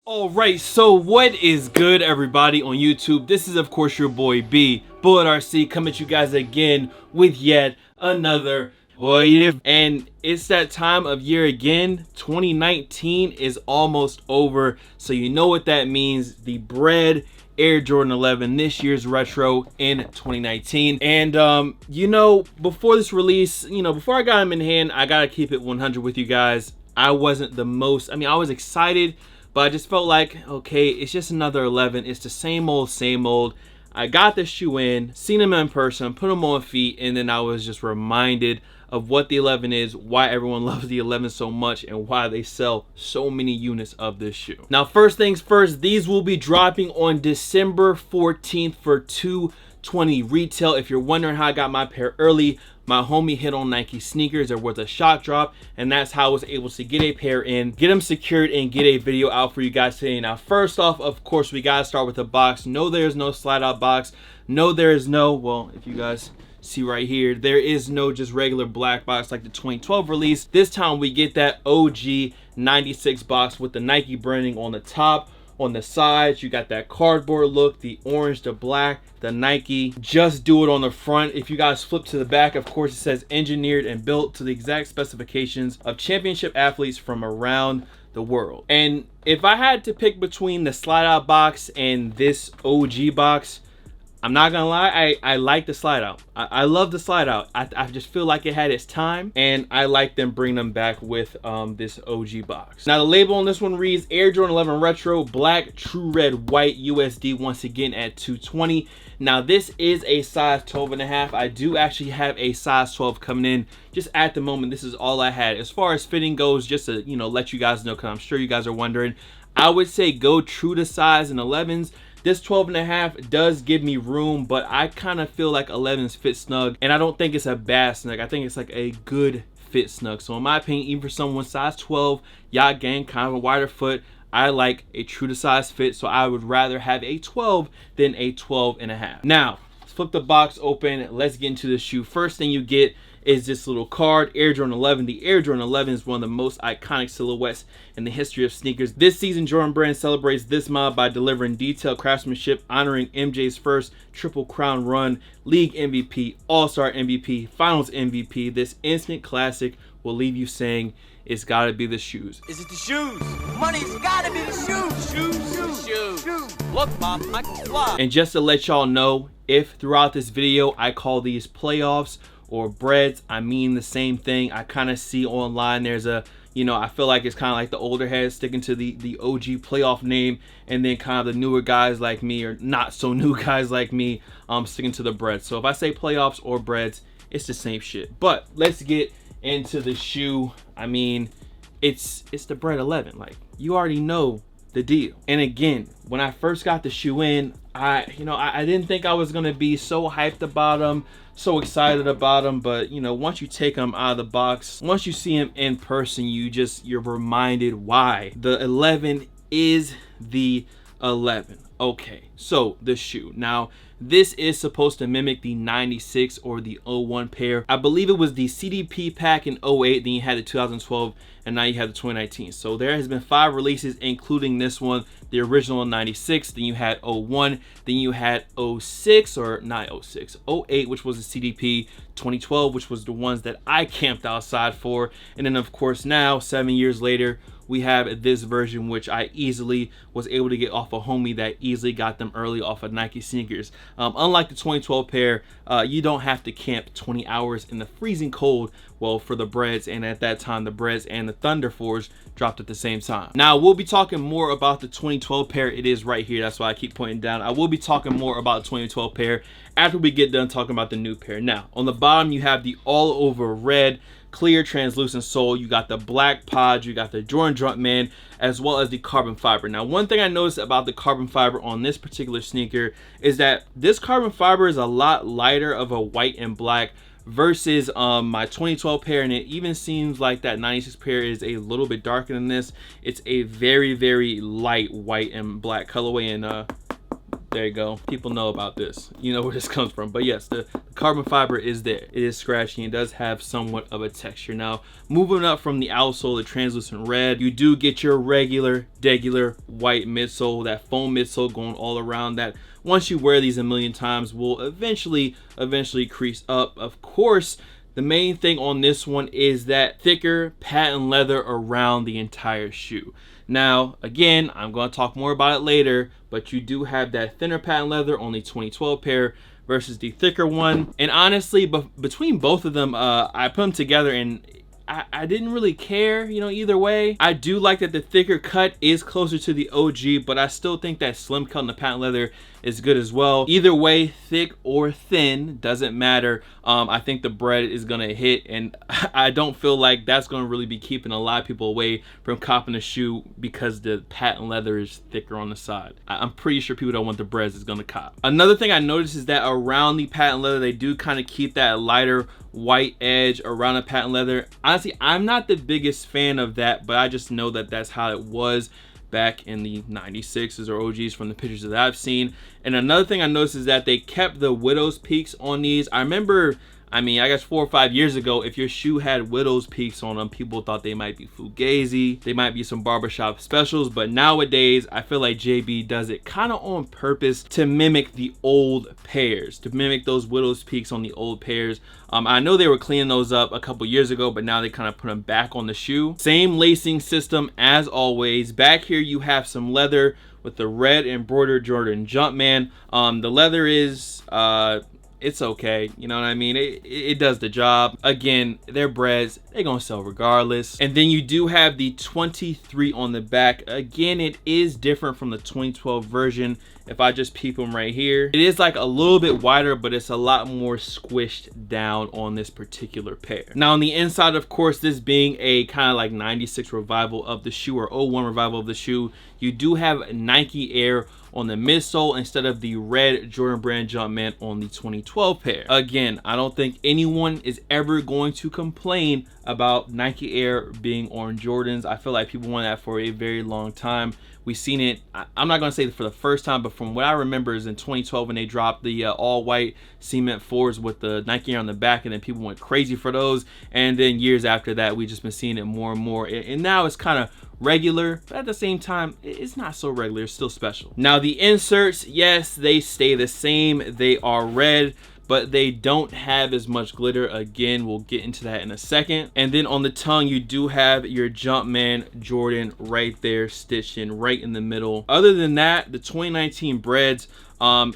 Alright, so what is good, everybody on YouTube? This is of course your boy B, Bullet RC, coming at you guys again with yet another and it's that time of year again. 2019 is almost over, so you know what that means. The Bred Air Jordan 11, this year's retro in 2019. And you know, before this release, before I got them in hand, I gotta keep it 100 with you guys. I wasn't the most, I was excited, but I just felt like, okay, it's just another 11. It's the same old, same old. I got the shoe in, seen them in person, put them on feet, and then I was just reminded of what the 11 is, why everyone loves the 11 so much, and why they sell so many units of this shoe. Now, first things first, these will be dropping on December 14th for $220 retail. If you're wondering how I got my pair early, my homie hit on Nike sneakers. There was a shock drop, and that's how I was able to get a pair in, get them secured, and get a video out for you guys today. Now, first off, of course, we gotta start with the box. No, there's no slide out box. No, there is no, well, if you guys see right here, there is no just regular black box like the 2012 release. This time we get that OG 96 box with the Nike branding on the top. On the sides, you got that cardboard look, the orange, the black, the Nike Just Do It on the front. If you guys flip to the back, of course, it says engineered and built to the exact specifications of championship athletes from around the world. And if I had to pick between the slide out box and this OG box, I'm not gonna lie, I like the slide out. I love the slide out. I just feel like it had its time, and I like them bringing them back with this OG box. Now, the label on this one reads Air Jordan 11 Retro, black, true red, white, USD, once again at $220. Now, this is a size 12.5. I do actually have a size 12 coming in. Just at the moment, this is all I had. As far as fitting goes, just to, let you guys know, because I'm sure you guys are wondering, I would say go true to size in 11s. This 12.5 does give me room, but I kind of feel like 11s fit snug, and I don't think it's a bad snug. I think it's like a good fit snug. So in my opinion, even for someone size 12, yacht gang, kind of a wider foot, I like a true to size fit, so I would rather have a 12 than a 12.5. Now, let's flip the box open. Let's get into the shoe. First thing you get is this little card, Air Jordan 11. The Air Jordan 11 is one of the most iconic silhouettes in the history of sneakers. This season, Jordan Brand celebrates this mod by delivering detailed craftsmanship, honoring MJ's first Triple Crown run, League MVP, All-Star MVP, Finals MVP. This instant classic will leave you saying, it's gotta be the shoes. Is it the shoes? Money's gotta be the shoes. Shoes. Look, Mom, I can fly. And just to let y'all know, if throughout this video I call these playoffs or Breds, I mean the same thing. I kind of see online there's a, I feel like it's kind of like the older heads sticking to the OG playoff name, and then kind of the newer guys like me, or not so new guys like me, sticking to the Breds. So if I say playoffs or Breds, it's the same shit. But let's get into the shoe. It's the Bred 11. Like, you already know the deal. And again, when I first got the shoe in, I didn't think I was gonna be so hyped about them, so excited about them, but once you take them out of the box, once you see them in person, you're reminded why the 11 is the 11. Okay, so the shoe. Now, this is supposed to mimic the 96 or the 01 pair. I believe it was the CDP pack in 08, then you had the 2012, and now you have the 2019. So there has been 5 releases, including this one, the original 96, then you had 01, then you had 06, or not 06, 08, which was the CDP, 2012, which was the ones that I camped outside for, and then of course now, 7 years later, we have this version, which I easily was able to get off a homie that easily got them early off of Nike sneakers. Unlike the 2012 pair, you don't have to camp 20 hours in the freezing cold, well, for the Breds, and at that time, the Breds and the Thunder Force dropped at the same time. Now, we'll be talking more about the 2012 pair. It is right here. That's why I keep pointing down. I will be talking more about the 2012 pair after we get done talking about the new pair. Now, on the bottom, you have the all-over red, clear translucent sole. You got the black pod, you got the Jordan Jumpman, as well as the carbon fiber. Now, one thing I noticed about the carbon fiber on this particular sneaker is that this carbon fiber is a lot lighter of a white and black versus my 2012 pair, and it even seems like that 96 pair is a little bit darker than this. It's a very, very light white and black colorway, and There you go. People know about this. You know where this comes from. But yes, the carbon fiber is there. It is scratchy. It does have somewhat of a texture. Now, moving up from the outsole, the translucent red, you do get your regular white midsole, that foam midsole going all around that. Once you wear these a million times, will eventually crease up. Of course, the main thing on this one is that thicker patent leather around the entire shoe. Now, again, I'm going to talk more about it later, but you do have that thinner patent leather on the 2012 pair versus the thicker one. And honestly, between both of them, I put them together and I didn't really care, you know, either way. I do like that the thicker cut is closer to the OG, but I still think that slim cut on the patent leather is good as well. Either way, thick or thin, doesn't matter. I think the Bred is gonna hit, and I don't feel like that's gonna really be keeping a lot of people away from copping a shoe because the patent leather is thicker on the side. I'm pretty sure people that want the Breds is gonna cop. Another thing I noticed is that around the patent leather, they do kind of keep that lighter white edge around the patent leather. Honestly, I'm not the biggest fan of that, but I just know that that's how it was back in the 96s or OGs from the pictures that I've seen. And another thing I noticed is that they kept the widow's peaks on these. I remember, I guess 4 or 5 years ago, if your shoe had widow's peaks on them, people thought they might be fugazi, they might be some barbershop specials. But nowadays, I feel like JB does it kind of on purpose to mimic the old pairs, to mimic those widow's peaks on the old pairs. I know they were cleaning those up a couple years ago, but now they kind of put them back on the shoe. Same lacing system as always. Back here, you have some leather with the red embroidered Jordan Jumpman. The leather is it's okay, you know what I mean? It does the job. Again, they're Breds, they're gonna sell regardless. And then you do have the 23 on the back. Again, it is different from the 2012 version. If I just peep them right here, it is like a little bit wider, but it's a lot more squished down on this particular pair. Now on the inside, of course, this being a kind of like 96 revival of the shoe or 01 revival of the shoe, you do have Nike Air on the midsole instead of the red Jordan Brand Jumpman on the 2012 pair. Again, I don't think anyone is ever going to complain about Nike Air being on Jordans. I feel like people want that for a very long time. We've seen it, I'm not going to say for the first time, but from what I remember is in 2012 when they dropped the all-white cement 4s with the Nike Air on the back, and then people went crazy for those. And then years after that, we've just been seeing it more and more. And now it's kind of regular, but at the same time, it's not so regular, it's still special. Now the inserts, yes, they stay the same. They are red, but they don't have as much glitter. Again, we'll get into that in a second. And then on the tongue, you do have your Jumpman Jordan right there, stitched in right in the middle. Other than that, the 2019 Breds, they're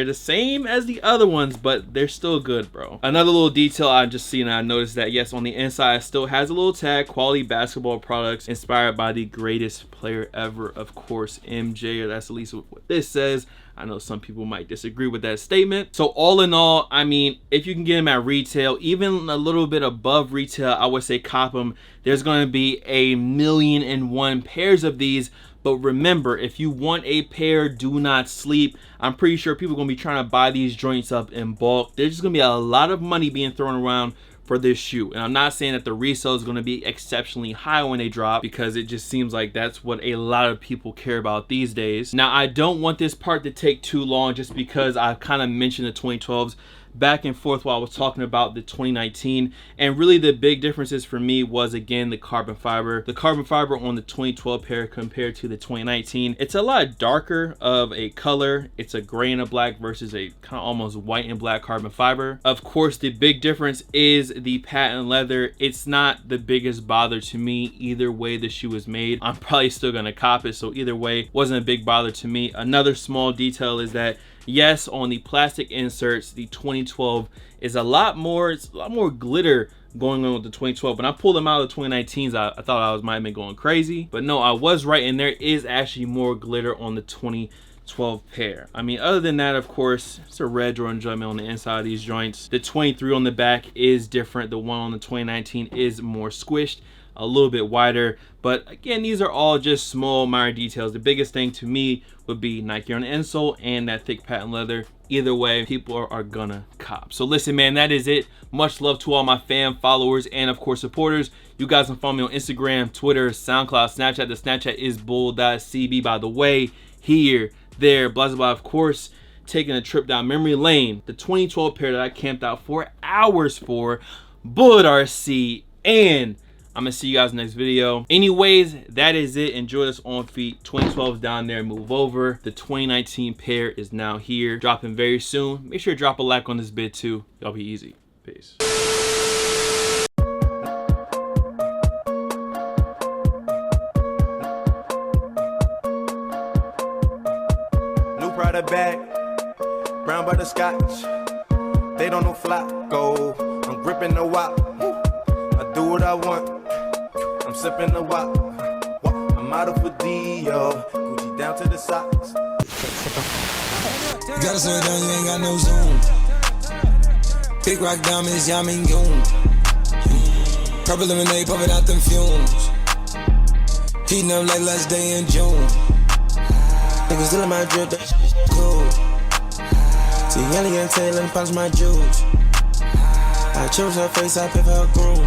the same as the other ones, but they're still good, bro. Another little detail I just seen, I noticed that yes, on the inside it still has a little tag, quality basketball products inspired by the greatest player ever, of course, MJ, or that's at least what this says. I know some people might disagree with that statement. So all in all, I mean, if you can get them at retail, even a little bit above retail, I would say cop them. There's going to be 1,000,001 pairs of these. But remember, if you want a pair, do not sleep. I'm pretty sure people are going to be trying to buy these joints up in bulk. There's just going to be a lot of money being thrown around for this shoe. And I'm not saying that the resale is going to be exceptionally high when they drop, because it just seems like that's what a lot of people care about these days. Now, I don't want this part to take too long, just because I've kind of mentioned the 2012s back and forth while I was talking about the 2019, and really the big differences for me was, again, the carbon fiber. The carbon fiber on the 2012 pair compared to the 2019, it's a lot darker of a color. It's a gray and a black versus a kind of almost white and black carbon fiber. Of course, the big difference is the patent leather. It's not the biggest bother to me either way the shoe is made. I'm probably still gonna cop it, so either way, wasn't a big bother to me. Another small detail is that yes, on the plastic inserts, the 2012 is a lot more glitter going on with the 2012. When I pulled them out of the 2019s, I thought I might have been going crazy, but no, I was right, and there is actually more glitter on the 2012 pair. I mean, other than that, of course, it's a red Jordan Jumpman on the inside of these joints. The 23 on the back is different. The one on the 2019 is more squished, a little bit wider. But again, these are all just small minor details. The biggest thing to me would be Nike on the insole and that thick patent leather. Either way, people are gonna cop. So listen, man, that is it. Much love to all my fan followers and of course supporters. You guys can follow me on Instagram, Twitter, SoundCloud, Snapchat. The Snapchat is bull.cb, by the way. Here, there. Blazabot, of course, taking a trip down memory lane. The 2012 pair that I camped out for hours for, Bullet RC, and I'm gonna see you guys in the next video. Anyways, that is it. Enjoy this on feet. 2012's down there, move over. The 2019 pair is now here, dropping very soon. Make sure to drop a like on this vid too. Y'all be easy. Peace. New Prada bag, brown butterscotch. They don't know Flacco. I'm gripping the wop. I do what I want. I'm sipping the wop. I'm out of a Dio. Gucci down to the socks. You gotta slow it down, you ain't got no zoom. Big rock diamonds, yamming goon. Purple lemonade, pumping out them fumes. Heating up like last day in June. Niggas still in my drip, that shit cool. See Yelly and Taylor and polish my jewels. I chose her face, I pay for her groom.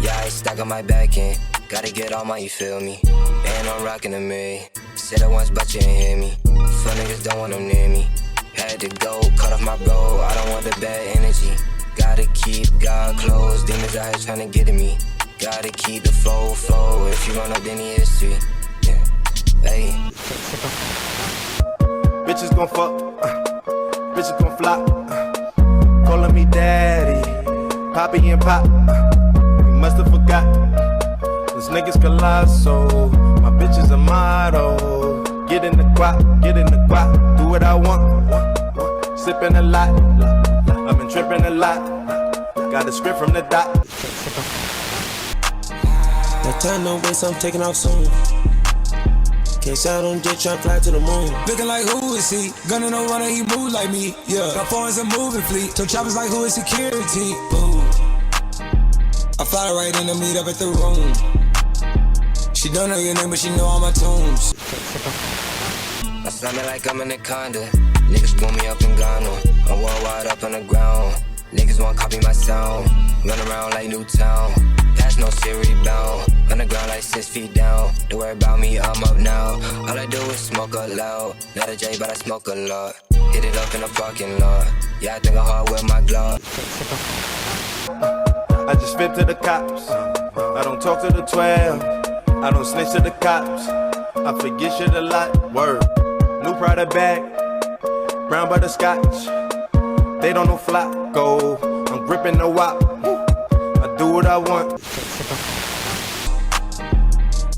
Yeah, I stuck on my back end. Gotta get all my, you feel me? And I'm rocking a million. Said it once, but you ain't hear me. Fuck niggas don't want them near me. Had to go, cut off my bro. I don't want the bad energy. Gotta keep God close. Demons out here trying to get at me. Gotta keep the flow. If you run up any history, yeah. Hey. Bitches gon' fuck. Bitches gon' flop. Calling me daddy. Poppy and Pop. You must have forgot. This nigga's colossal. My bitch is a model. Get in the guap, do what I want. Sipping a lot, I've been tripping a lot. Got a script from the doc. That time no waste, I'm taking off soon. Case out on jet, tryna fly to the moon. Looking like who is he? Gunna no runner, he move like me. Yeah, got foreigns a moving fleet. So choppers like who is security? Ooh. I fly right in to meet up at the room. She don't know your name, but she know all my tunes. I slam it like I'm an anaconda. Niggas blew me up in Ghana. I'm worldwide up on the ground. Niggas won't copy my sound. Run around like Newtown. Pass no Siri bound. On the ground like 6 feet down. Don't worry about me, I'm up now. All I do is smoke out loud. Not a J, but I smoke a lot. Hit it up in the parking lot. Yeah, I think I'm hard with my glove. I just flip to the cops. I don't talk to the 12. I don't snitch to the cops. I forget shit a lot. Word. New Prada bag, brown butterscotch. They don't know Flacco. I'm gripping the wop. I do what I want.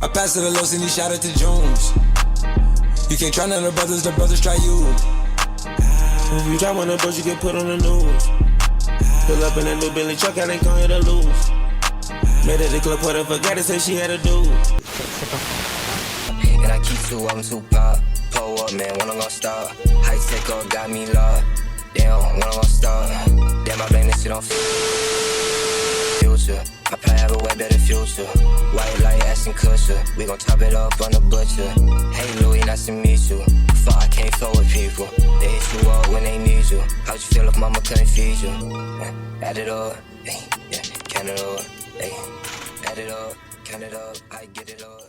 I pass to the lows and he shout it to Jones. You can't try none of the brothers try you. If you try one of the bros, you get put on the news. Pull up in a new Bentley truck, I ain't come here to lose. Made it the club, put her forgot it, said she had a dude. And I keep 2 of them too pop. Pull up, man, when I'm gon' stop. High tech up, got me locked. Damn, when I'm gon' stop. Damn, I blame this shit on future. I probably have a way better future. White light, Ashton Kutcher. We gon' top it up on the butcher. Hey, Louis, nice to meet you. Fuck, I can't fuck with people. They hit you up when they need you. How'd you feel if mama couldn't feed you? Add it up, hey, yeah, count it up, hey. Add it up, count it up, I get it up.